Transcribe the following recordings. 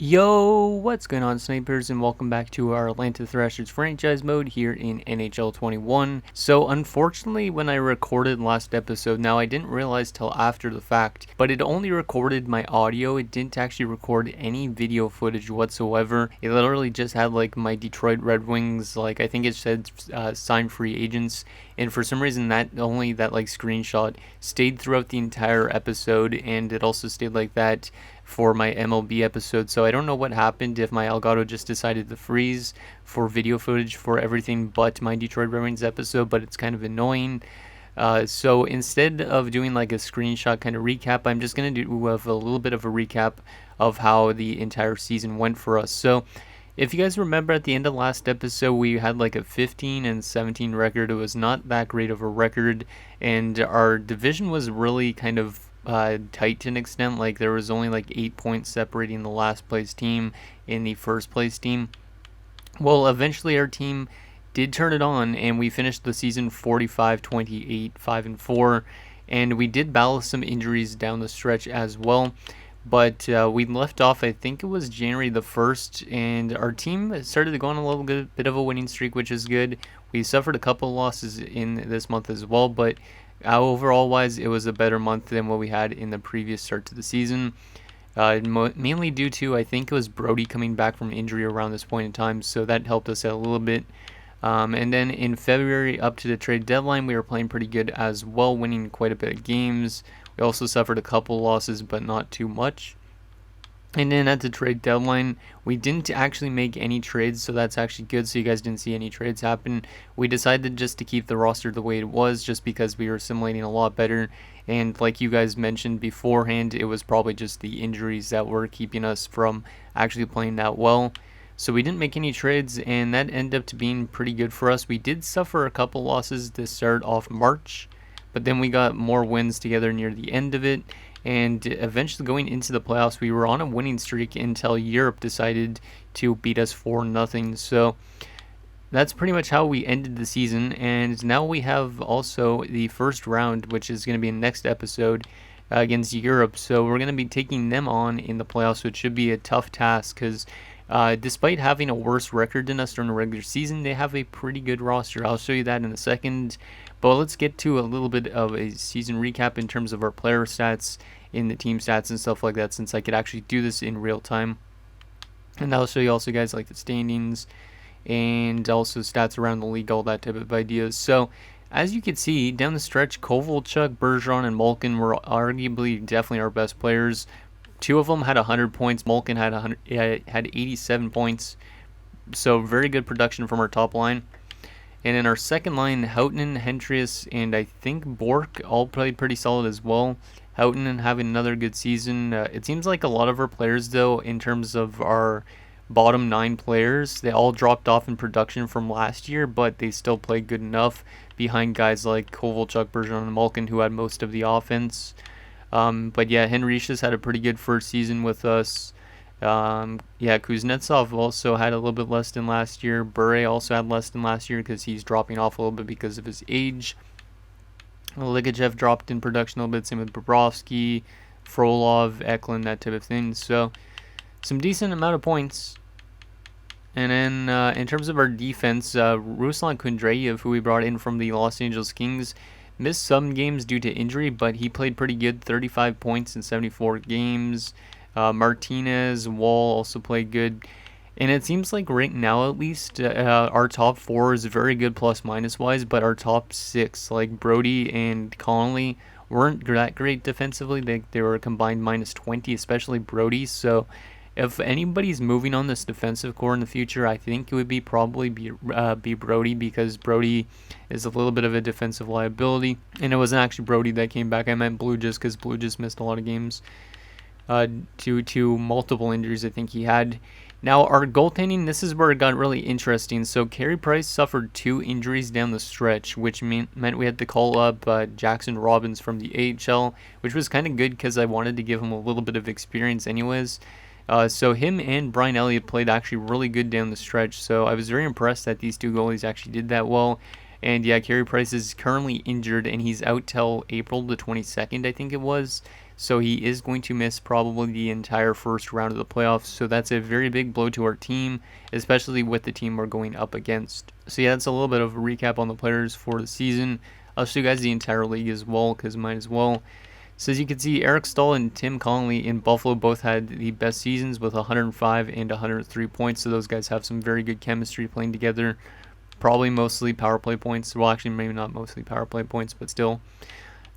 Yo, what's going on, snipers, and welcome back to our Atlanta Thrashers franchise mode here in NHL 21. So unfortunately, when I recorded last episode, now I didn't realize till after the fact, but it only recorded my audio. It didn't actually record any video footage whatsoever. It literally just had like my Detroit Red Wings, like I think it said signed free agents, and for some reason that screenshot stayed throughout the entire episode, and it also stayed like that for my MLB episode. So I don't know what happened, if my Elgato just decided to freeze for video footage for everything but my Detroit Red Wings episode, but it's kind of annoying. So instead of doing like a screenshot kind of recap, I'm just going to do a little bit of a recap of how the entire season went for us. So if you guys remember, at the end of last episode, we had like a 15-17 record. It was not that great of a record, and our division was really kind of tight to an extent. Like there was only like 8 points separating the last place team and the first place team. Well, eventually our team did turn it on, and we finished the season 45-28, 5-4, and we did battle some injuries down the stretch as well. But we left off, I think it was January the 1st, and our team started to go on a little bit of a winning streak, which is good. We suffered a couple losses in this month as well, but overall wise, it was a better month than what we had in the previous start to the season. Mainly due to, I think it was Brody coming back from injury around this point in time, so that helped us out a little bit. And then in February, up to the trade deadline, we were playing pretty good as well, winning quite a bit of games. We also suffered a couple losses, but not too much. And then at the trade deadline, we didn't actually make any trades, so that's actually good. So you guys didn't see any trades happen. We decided just to keep the roster the way it was, just because we were assimilating a lot better. And like you guys mentioned beforehand, it was probably just the injuries that were keeping us from actually playing that well. So we didn't make any trades, and that ended up to being pretty good for us. We did suffer a couple losses to start off March, but then we got more wins together near the end of it. And eventually going into the playoffs, we were on a winning streak until Europe decided to beat us 4-0. So that's pretty much how we ended the season. And now we have also the first round, which is going to be in the next episode, against Europe. So we're going to be taking them on in the playoffs, so it should be a tough task, because despite having a worse record than us during the regular season, they have a pretty good roster. I'll show you that in a second. But let's get to a little bit of a season recap in terms of our player stats, in the team stats and stuff like that, since I could actually do this in real time. And I'll show you also, guys, like the standings and also stats around the league, all that type of ideas. So as you can see, down the stretch, Kovalchuk, Bergeron, and Malkin were arguably definitely our best players. Two of them had 100 points. Malkin had 87 points. So very good production from our top line. And in our second line, Houghton, Hentrius, and I think Bork all played pretty solid as well. Houghton having another good season. It seems like a lot of our players, though, in terms of our bottom 9 players, they all dropped off in production from last year, but they still played good enough behind guys like Kovalchuk, Bergeron, and Malkin, who had most of the offense. But yeah, Henrichus had a pretty good first season with us. Yeah, Kuznetsov also had a little bit less than last year. Bure also had less than last year because he's dropping off a little bit because of his age. Ligachev dropped in production a little bit, same with Bobrovsky, Frolov, Eklund, that type of thing. So some decent amount of points. And then in terms of our defense, Ruslan Kundreyev, who we brought in from the Los Angeles Kings, missed some games due to injury, but he played pretty good, 35 points in 74 games. Martinez, Wall also played good. And it seems like right now, at least, our top 4 is very good plus-minus wise, but our top 6, like Brody and Connolly, weren't that great defensively. They were combined minus 20, especially Brody. So if anybody's moving on this defensive core in the future, I think it would be probably be Brody, because Brody is a little bit of a defensive liability. And it wasn't actually Brody that came back. I meant Blue, just because Blue just missed a lot of games due to multiple injuries I think he had. Now, our goaltending, this is where it got really interesting. So Carey Price suffered 2 injuries down the stretch, which meant we had to call up Jackson Robbins from the AHL, which was kind of good because I wanted to give him a little bit of experience anyways. So him and Brian Elliott played actually really good down the stretch. So I was very impressed that these 2 goalies actually did that well. And yeah, Carey Price is currently injured, and he's out till April the 22nd, I think it was. So he is going to miss probably the entire first round of the playoffs. So that's a very big blow to our team, especially with the team we're going up against. So yeah, that's a little bit of a recap on the players for the season. I'll show you guys the entire league as well, because might as well. So as you can see, Eric Stahl and Tim Connolly in Buffalo both had the best seasons with 105 and 103 points. So those guys have some very good chemistry playing together. Probably mostly power play points. Well, actually, maybe not mostly power play points, but still.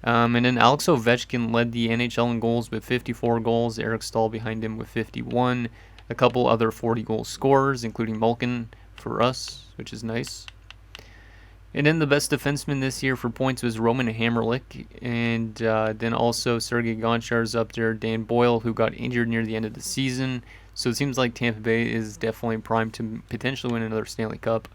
And then Alex Ovechkin led the NHL in goals with 54 goals. Eric Stahl behind him with 51. A couple other 40-goal scorers, including Malkin for us, which is nice. And then the best defenseman this year for points was Roman Hamrlik. And then also Sergei Gonchar's up there. Dan Boyle, who got injured near the end of the season. So it seems like Tampa Bay is definitely primed to potentially win another Stanley Cup.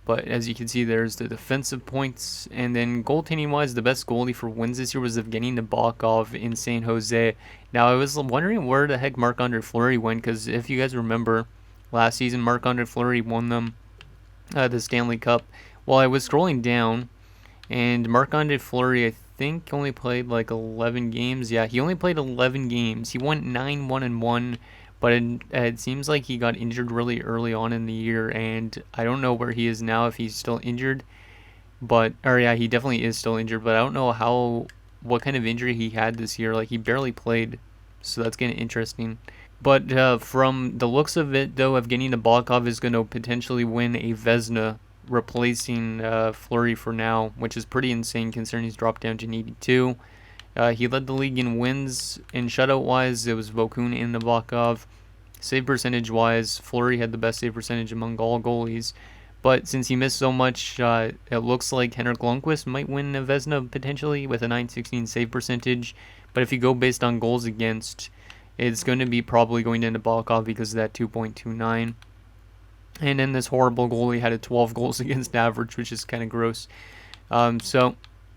But as you can see, there's the defensive points. And then goaltending-wise, the best goalie for wins this year was Evgeny Nabokov in San Jose. Now, I was wondering where the heck Marc-Andre Fleury went, because if you guys remember, last season, Marc-Andre Fleury won them the Stanley Cup. Well, I was scrolling down, and Marc-Andre Fleury, I think, only played like 11 games. Yeah, he only played 11 games. He went 9-1-1. But it seems like he got injured really early on in the year, and I don't know where he is now, if he's still injured. Yeah, he definitely is still injured, but I don't know what kind of injury he had this year. Like, he barely played, so that's kind of interesting. But from the looks of it, though, Evgeny Nabokov is going to potentially win a Vezina, replacing Fleury for now, which is pretty insane considering he's dropped down to 82. He led the league in wins, and shutout-wise, it was Vokun and Nabokov. Save percentage-wise, Fleury had the best save percentage among all goalies. But since he missed so much, it looks like Henrik Lundqvist might win a Vezina potentially with a .916 save percentage. But if you go based on goals against, it's going to be probably going to Nabokov because of that 2.29. And then this horrible goalie had a 12 goals against average, which is kind of gross.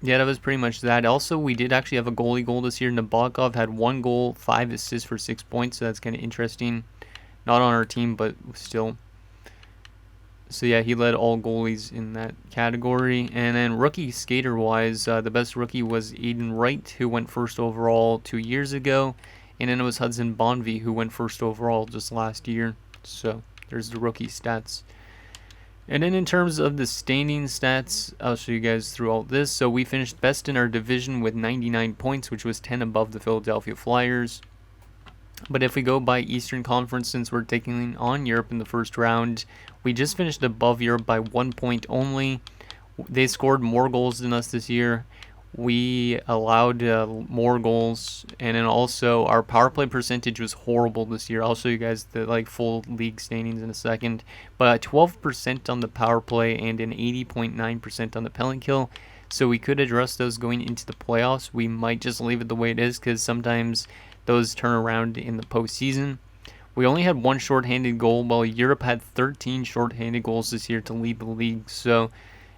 Yeah, that was pretty much that. Also, we did actually have a goalie goal this year. Nabokov had 1 goal, 5 assists for 6 points, so that's kind of interesting. Not on our team, but still. So yeah, he led all goalies in that category. And then rookie skater-wise, the best rookie was Aiden Wright, who went first overall 2 years ago. And then it was Hudson Bonvie, who went first overall just last year. So there's the rookie stats. And then in terms of the standing stats, I'll show you guys through all this. So we finished best in our division with 99 points, which was 10 above the Philadelphia Flyers. But if we go by Eastern Conference, since we're taking on Europe in the first round, we just finished above Europe by 1 point only. They scored more goals than us this year. We allowed more goals, and then also our power play percentage was horrible this year. I'll show you guys the full league standings in a second. But 12% on the power play and an 80.9% on the penalty kill. So we could address those going into the playoffs. We might just leave it the way it is because sometimes those turn around in the postseason. We only had 1 shorthanded goal, while Europe had 13 shorthanded goals this year to lead the league. So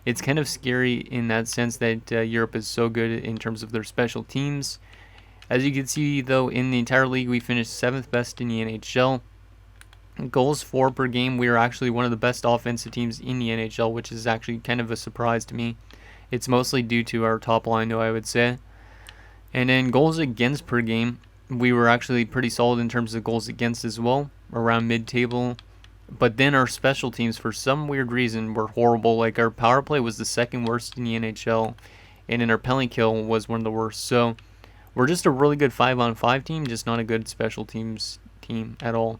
it's kind of scary in that sense that Europe is so good in terms of their special teams. As you can see, though, in the entire league, we finished 7th best in the NHL. Goals for per game, we are actually one of the best offensive teams in the NHL, which is actually kind of a surprise to me. It's mostly due to our top line, though, I would say. And then goals against per game, we were actually pretty solid in terms of goals against as well, around mid-table. But then our special teams, for some weird reason, were horrible. Like, our power play was the 2nd worst in the NHL, and then our penalty kill was one of the worst. So we're just a really good 5-on-5 team, just not a good special teams team at all.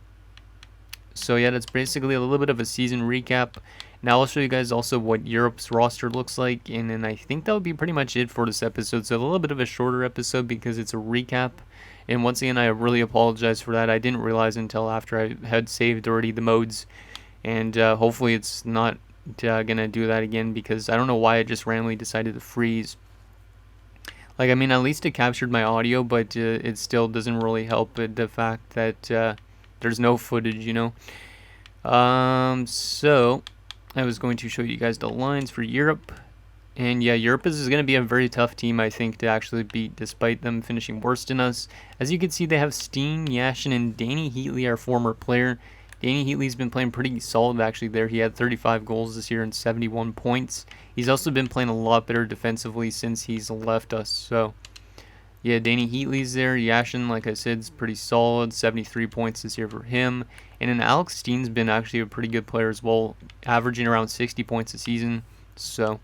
So yeah, that's basically a little bit of a season recap. Now I'll show you guys also what Europe's roster looks like, and then I think that would be pretty much it for this episode. So a little bit of a shorter episode because it's a recap. And once again, I really apologize for that. I didn't realize until after I had saved already the modes. And hopefully it's not going to do that again, because I don't know why it just randomly decided to freeze. Like, I mean, at least it captured my audio, but it still doesn't really help the fact that there's no footage, you know. So I was going to show you guys the lines for Europe. And yeah, Europe is going to be a very tough team, I think, to actually beat, despite them finishing worse than us. As you can see, they have Steen, Yashin, and Danny Heatley, our former player. Danny Heatley's been playing pretty solid, actually, there. He had 35 goals this year and 71 points. He's also been playing a lot better defensively since he's left us. So Yeah, Danny Heatley's there. Yashin, like I said, is pretty solid. 73 points this year for him. And then Alex Steen's been actually a pretty good player as well, averaging around 60 points a season. So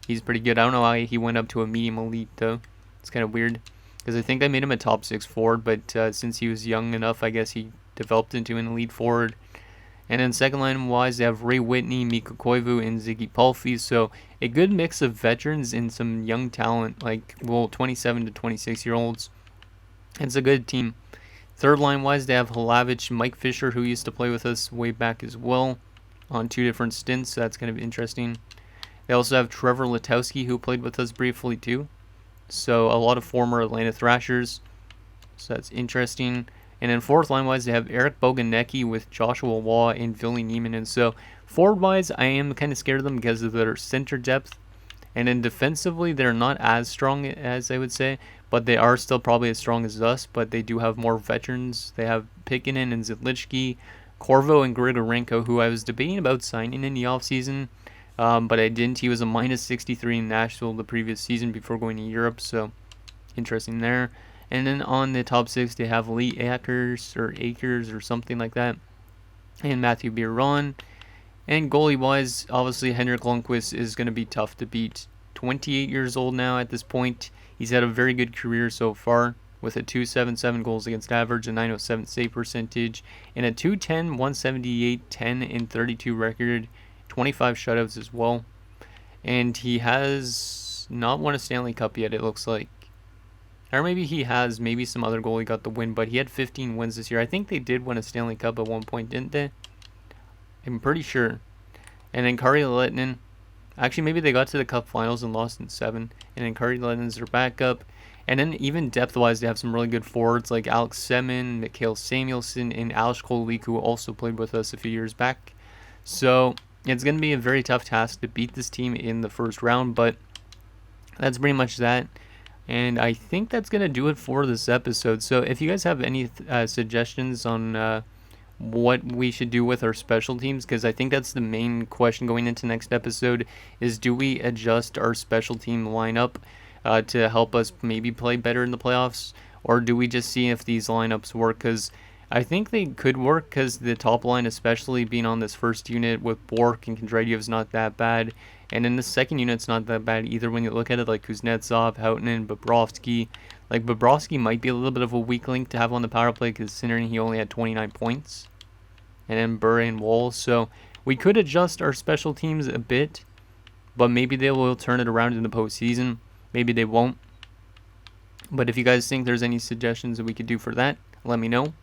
he's pretty good. I don't know how he went up to a medium elite, though. It's kind of weird. Because I think I made him a top 6 forward, but since he was young enough, I guess he developed into an elite forward. And then second line wise, they have Ray Whitney, Mikko Koivu, and Ziggy Palffy. So a good mix of veterans and some young talent, like 27 to 26-year-olds. It's a good team. Third line wise, they have Hlavich, Mike Fisher, who used to play with us way back as well on 2 different stints. So that's kind of interesting. They also have Trevor Letowski, who played with us briefly too. So a lot of former Atlanta Thrashers. So that's interesting. And then fourth line wise, they have Eric Boganecki with Joshua Waugh and Billy Neiman. And so forward wise, I am kind of scared of them because of their center depth. And then defensively, they're not as strong as I would say, but they are still probably as strong as us. But they do have more veterans. They have Pikkinen and Zidlichki, Corvo and Grigorenko, who I was debating about signing in the offseason. But I didn't. He was a minus 63 in Nashville the previous season before going to Europe. So interesting there. And then on the top 6, they have Lee Akers or something like that, and Matthew Biron. And goalie-wise, obviously Henrik Lundqvist is going to be tough to beat. 28 years old now at this point. He's had a very good career so far with a 277 goals against average, a 907 save percentage, and a 210, 178, 10, and 32 record, 25 shutouts as well. And he has not won a Stanley Cup yet, it looks like. Or maybe he has. Maybe some other goalie got the win, but he had 15 wins this year. I think they did win a Stanley Cup at one point, didn't they? I'm pretty sure. And then Kari Lehtinen. Actually, maybe they got to the Cup Finals and lost in 7. And then Kari Lehtinen's their backup. And then even depth-wise, they have some really good forwards like Alex Semin, Mikhail Samuelson, and Alex Kolik, who also played with us a few years back. So it's going to be a very tough task to beat this team in the first round, but that's pretty much that. And I think that's going to do it for this episode. So if you guys have any suggestions on what we should do with our special teams, because I think that's the main question going into next episode, is do we adjust our special team lineup to help us maybe play better in the playoffs? Or do we just see if these lineups work? Because I think they could work, because the top line, especially being on this first unit with Bork and Kondratyev, is not that bad. And in the second unit's not that bad either when you look at it, like Kuznetsov, Houghton, Bobrovsky. Like Bobrovsky might be a little bit of a weak link to have on the power play considering he only had 29 points. And then Burr and Wall. So we could adjust our special teams a bit, but maybe they will turn it around in the postseason. Maybe they won't. But if you guys think there's any suggestions that we could do for that, let me know.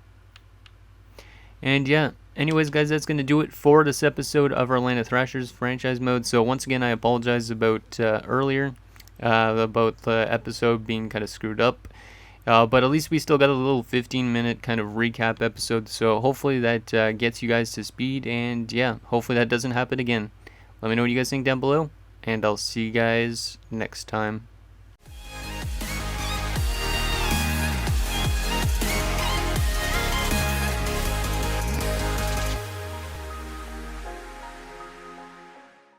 And yeah, anyways, guys, that's going to do it for this episode of our Atlanta Thrashers franchise mode. So once again, I apologize about earlier, about the episode being kind of screwed up. But at least we still got a little 15-minute kind of recap episode. So hopefully that gets you guys to speed. And yeah, hopefully that doesn't happen again. Let me know what you guys think down below. And I'll see you guys next time.